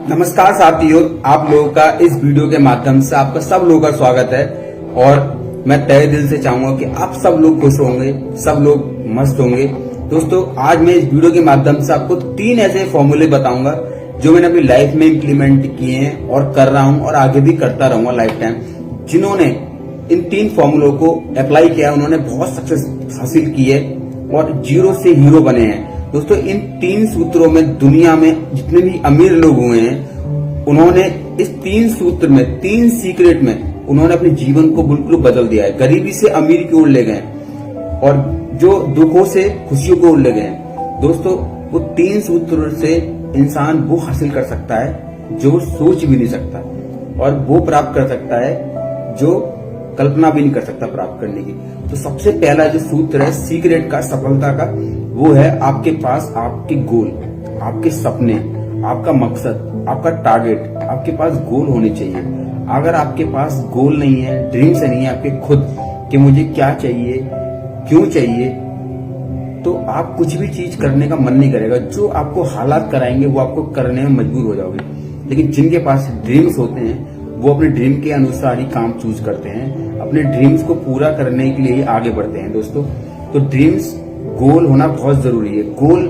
नमस्कार साथियों, आप लोगों का इस वीडियो के माध्यम से आपका सब लोगों का स्वागत है। और मैं तहे दिल से चाहूंगा कि आप सब लोग खुश होंगे, सब लोग मस्त होंगे। दोस्तों, आज मैं इस वीडियो के माध्यम से आपको 3 ऐसे फॉर्मूले बताऊंगा जो मैंने अपनी लाइफ में इम्प्लीमेंट किए हैं और कर रहा हूं और आगे भी करता रहूंगा लाइफ टाइम। जिन्होंने इन 3 फॉर्मूलों को अप्लाई किया, उन्होंने बहुत सक्सेस हासिल की है और जीरो से हीरो बने हैं। दोस्तों, इन 3 सूत्रों में दुनिया में जितने भी अमीर लोग हुए हैं, उन्होंने इस 3 सूत्र में, 3 सीक्रेट में उन्होंने अपने जीवन को बिल्कुल बदल दिया है। गरीबी से अमीर की ओर ले गए और जो दुखों से खुशियों को ओर ले गए। दोस्तों, वो 3 सूत्रों से इंसान वो हासिल कर सकता है जो सोच भी नहीं सकता, और वो प्राप्त कर सकता है जो कल्पना भी नहीं कर सकता प्राप्त करने की। तो सबसे पहला जो सूत्र है सीक्रेट का, सफलता का, वो है आपके पास आपके गोल, आपके सपने, आपका मकसद, आपका टारगेट, आपके पास गोल होने चाहिए। अगर आपके पास गोल नहीं है, ड्रीम्स नहीं है आपके खुद कि मुझे क्या चाहिए, क्यों चाहिए, तो आप कुछ भी चीज करने का मन नहीं करेगा। जो आपको हालात कराएंगे वो आपको करने में मजबूर हो जाओगे। लेकिन जिनके पास ड्रीम्स होते हैं वो अपने ड्रीम के अनुसार ही काम चूज करते हैं, अपने ड्रीम्स को पूरा करने के लिए ही आगे बढ़ते हैं। दोस्तों, तो ड्रीम्स, गोल होना बहुत जरूरी है। गोल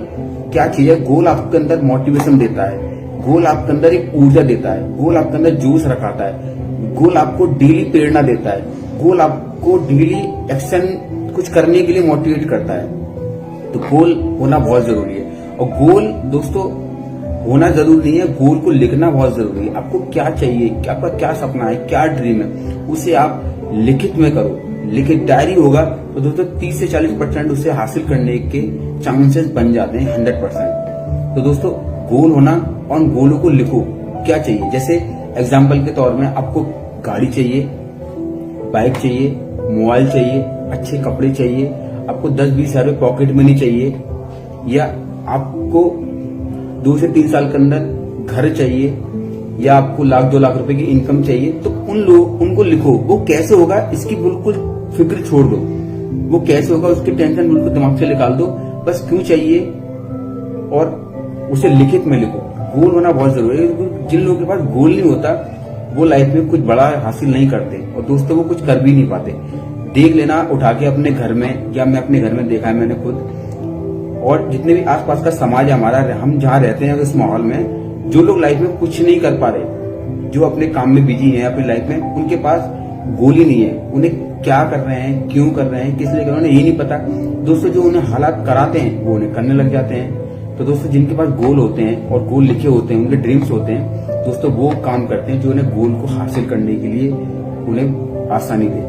क्या चीज है? गोल आपके अंदर मोटिवेशन देता है, गोल आपके अंदर एक ऊर्जा देता है, गोल आपके अंदर जोश रखाता है, गोल आपको डेली प्रेरणा देता है, गोल आपको डेली एक्शन कुछ करने के लिए मोटिवेट करता है। तो गोल होना बहुत जरूरी है। और गोल दोस्तों होना जरूरी नहीं है, गोल को लिखना बहुत जरूरी है। आपको क्या चाहिए, आपका क्या सपना है, क्या ड्रीम है, उसे आप लिखित में करो। लिखित डायरी होगा तो दोस्तों 30 से 40% उसे हासिल करने के चांसेस बन जाते हैं 100%। तो दोस्तों, गोल होना और गोलों को लिखो। क्या चाहिए? जैसे एग्जाम्पल के तौर में आपको गाड़ी चाहिए, बाइक चाहिए, मोबाइल चाहिए, अच्छे कपड़े चाहिए, आपको 10-20 हजार रुपए पॉकेट मनी चाहिए, या आपको 2 से 3 साल के अंदर घर चाहिए, या आपको 1-2 लाख रुपए की इनकम चाहिए। तो उनको लिखो। वो कैसे होगा इसकी बिल्कुल फिक्र छोड़ दो, वो कैसे होगा उसकी टेंशन बिल्कुल दिमाग से निकाल दो। बस क्यों चाहिए और उसे लिखित में लिखो। गोल होना बहुत जरूरी है। जिन लोगों के पास गोल नहीं होता वो लाइफ में कुछ बड़ा हासिल नहीं करते, और दोस्तों वो कुछ कर भी नहीं पाते। देख लेना उठा के अपने घर में, या मैं अपने घर में देखा है मैंने खुद, और जितने भी आसपास का समाज है हमारा, हम जहाँ रहते हैं उस माहौल में, जो लोग लाइफ में कुछ नहीं कर पा रहे, जो अपने काम में बिजी हैं अपनी लाइफ में, उनके पास गोल ही नहीं है। उन्हें क्या कर रहे हैं, क्यों कर रहे हैं, किस लिए कर रहे हैं, उन्हें ये नहीं पता। दोस्तों, जो उन्हें हालात कराते हैं वो उन्हें करने लग जाते हैं। तो दोस्तों, जिनके पास गोल होते हैं और गोल लिखे होते हैं, उनके ड्रीम्स होते हैं, दोस्तों वो काम करते हैं जो उन्हें गोल को हासिल करने के लिए उन्हें आसानी दे।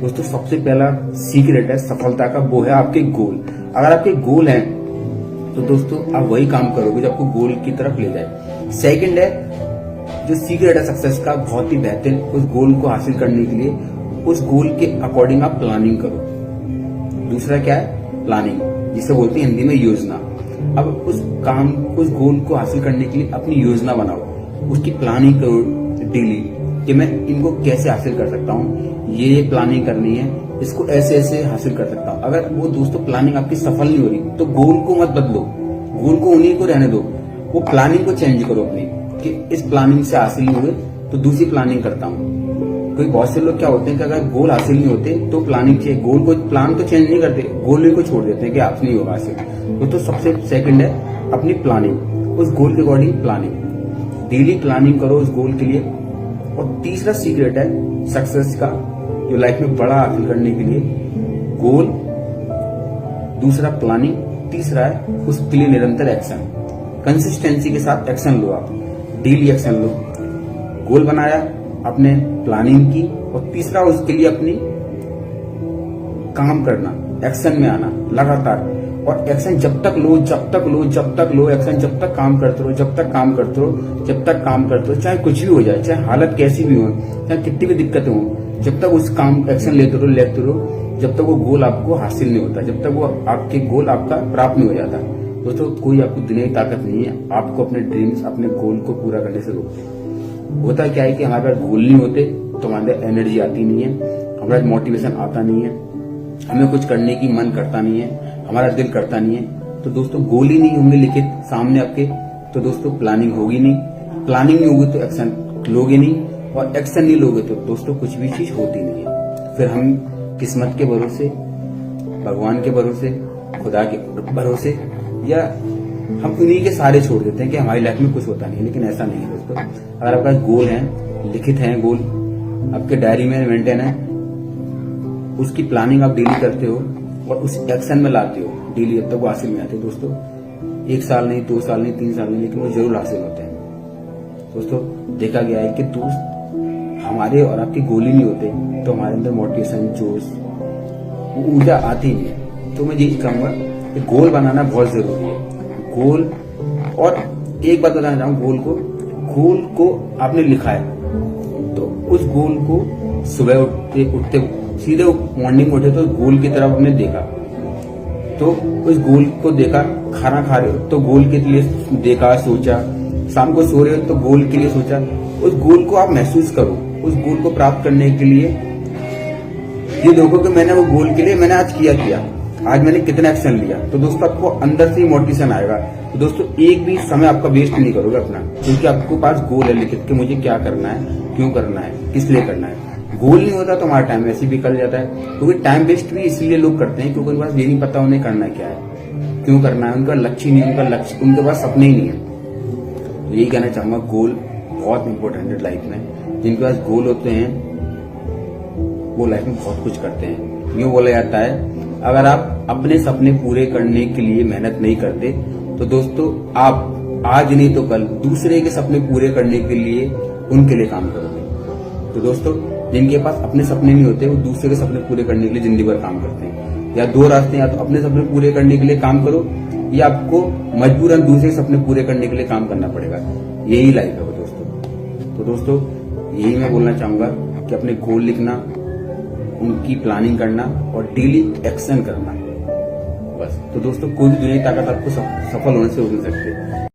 दोस्तों, सबसे पहला सीक्रेट है सफलता का, वो है आपके गोल। अगर आपके गोल हैं तो दोस्तों आप वही काम करोगे जो आपको गोल की तरफ ले जाए। सेकंड है जो सीक्रेट है सक्सेस का, बहुत ही बेहतरीन, उस गोल को हासिल करने के लिए उस गोल के अकॉर्डिंग आप प्लानिंग करो। दूसरा क्या है? प्लानिंग, जिसे बोलते हैं हिंदी में योजना। अब उस गोल को हासिल करने के लिए अपनी योजना बनाओ, उसकी प्लानिंग करो डेली कि मैं इनको कैसे हासिल कर सकता हूँ, ये प्लानिंग करनी है, इसको ऐसे ऐसे हासिल कर सकता हूँ। अगर वो दोस्तों प्लानिंग आपकी सफल नहीं हो रही तो गोल को मत बदलो, गोल को उन्हीं को रहने दो, वो प्लानिंग को चेंज करो अपनी, कि इस प्लानिंग से हासिल नहीं हुए तो दूसरी प्लानिंग करता हूँ। कोई बहुत से लोग क्या होते हैं कि अगर गोल हासिल नहीं होते तो प्लानिंग चाहिए, गोल को, प्लान तो चेंज नहीं करते, गोल को छोड़ देते हैं कि आपसे नहीं होगा हासिल। तो सबसे सेकंड है अपनी प्लानिंग, उस गोल के अकॉर्डिंग प्लानिंग, डेली प्लानिंग करो उस गोल के लिए। और तीसरा सीक्रेट है सक्सेस का, जो लाइफ में बड़ा हासिल करने के लिए, गोल, दूसरा प्लानिंग, तीसरा है उसके लिए निरंतर एक्शन। कंसिस्टेंसी के साथ एक्शन लो, आप डेली एक्शन लो। गोल बनाया, अपने प्लानिंग की, और तीसरा उसके लिए अपनी काम करना, एक्शन में आना लगातार। और एक्शन जब तक लो, एक्शन जब तक काम करते रहो, चाहे कुछ भी हो जाए, चाहे हालत कैसी भी हो, चाहे कितनी भी दिक्कतें हो, जब तक उस काम एक्शन लेते रहो, जब तक वो गोल आपको हासिल नहीं होता, जब तक वो आपके गोल आपका प्राप्त नहीं हो जाता। दोस्तों, कोई आपको दुनिया की ताकत नहीं है आपको अपने ड्रीम्स, अपने गोल को पूरा करने से रोके। होता क्या है कि हमारे पास गोल नहीं होते तो हमारे एनर्जी आती नहीं है, हमारा मोटिवेशन आता नहीं है, हमें कुछ करने की मन करता नहीं है, हमारा दिल करता नहीं है। तो दोस्तों, गोल ही नहीं होंगे लिखित सामने आपके तो दोस्तों प्लानिंग होगी नहीं, प्लानिंग नहीं होगी तो एक्शन लोगे नहीं, और एक्शन नहीं लोगे तो दोस्तों कुछ भी चीज होती नहीं है। फिर हम किस्मत के भरोसे, भगवान के भरोसे, खुदा के भरोसे, या हम उन्हीं के सारे छोड़ देते हैं कि हमारी लाइफ में कुछ होता नहीं है। लेकिन ऐसा नहीं है दोस्तों। अगर आपका गोल है, लिखित है गोल, आपके डायरी में मेंटेन है, उसकी प्लानिंग आप डेली करते हो और उस एक्शन में लाते हो डेली, अब तक वो हासिल में आते हैं दोस्तों। 1 साल नहीं, 2 साल नहीं, 3 साल नहीं, लेकिन वो जरूर हासिल होते हैं दोस्तों। देखा गया है कि दोस्त हमारे और आपके गोल ही नहीं होते तो हमारे अंदर मोटिवेशन, जोश, वो ऊर्जा आती नहीं है। तो मैं यही कहूंगा कि गोल बनाना बहुत जरूरी है। गोल, और एक बात बताना चाहूँ, गोल को आपने लिखा है तो उस गोल को सुबह उठते सीधे मॉर्निंग उठे तो गोल की तरफ आपने देखा, तो उस गोल को देखा, खाना खा रहे हो तो गोल के लिए देखा, सोचा, शाम को सो रहे हो तो गोल के लिए सोचा। उस गोल को आप महसूस करो, उस गोल को प्राप्त करने के लिए ये देखो कि मैंने वो गोल के लिए मैंने आज किया, आज मैंने कितना एक्शन लिया। तो दोस्तों आपको अंदर से ही मोटिवेशन आएगा। तो दोस्तों एक भी समय आपका वेस्ट नहीं करोगे अपना, क्योंकि आपको पास गोल है लिखित कि मुझे क्या करना है, क्यों करना है, किस लिए करना है। गोल नहीं होता तो हमारा टाइम ऐसे भी निकल जाता है, क्योंकि टाइम वेस्ट भी इसलिए लोग करते हैं क्योंकि उनके पास ये नहीं पता उन्हें करना क्या है, क्यों करना है, उनका लक्ष्य नहीं, उनके पास सपने ही नहीं है। तो यही कहना चाहूंगा, गोल बहुत इंपॉर्टेंट है लाइफ में। जिनके पास गोल होते हैं वो लाइफ में बहुत कुछ करते हैं। यूं बोला जाता है, अगर आप अपने सपने पूरे करने के लिए मेहनत नहीं करते तो दोस्तों आप आज नहीं तो कल दूसरे के सपने पूरे करने के लिए उनके लिए काम करोगे। तो दोस्तों जिनके पास अपने सपने नहीं होते वो दूसरे के सपने पूरे करने के लिए जिंदगी भर काम करते हैं। या 2 रास्ते, या तो अपने सपने पूरे करने के लिए काम करो या आपको मजबूरन दूसरे सपने पूरे करने के लिए काम करना पड़ेगा। यही लाइफ है दोस्तों। तो दोस्तों यही मैं बोलना चाहूंगा कि अपने गोल लिखना, उनकी प्लानिंग करना और डेली एक्शन करना, बस। तो दोस्तों कोई भी दुनिया की ताकत आपको सफल होने से रोक नहीं सकती।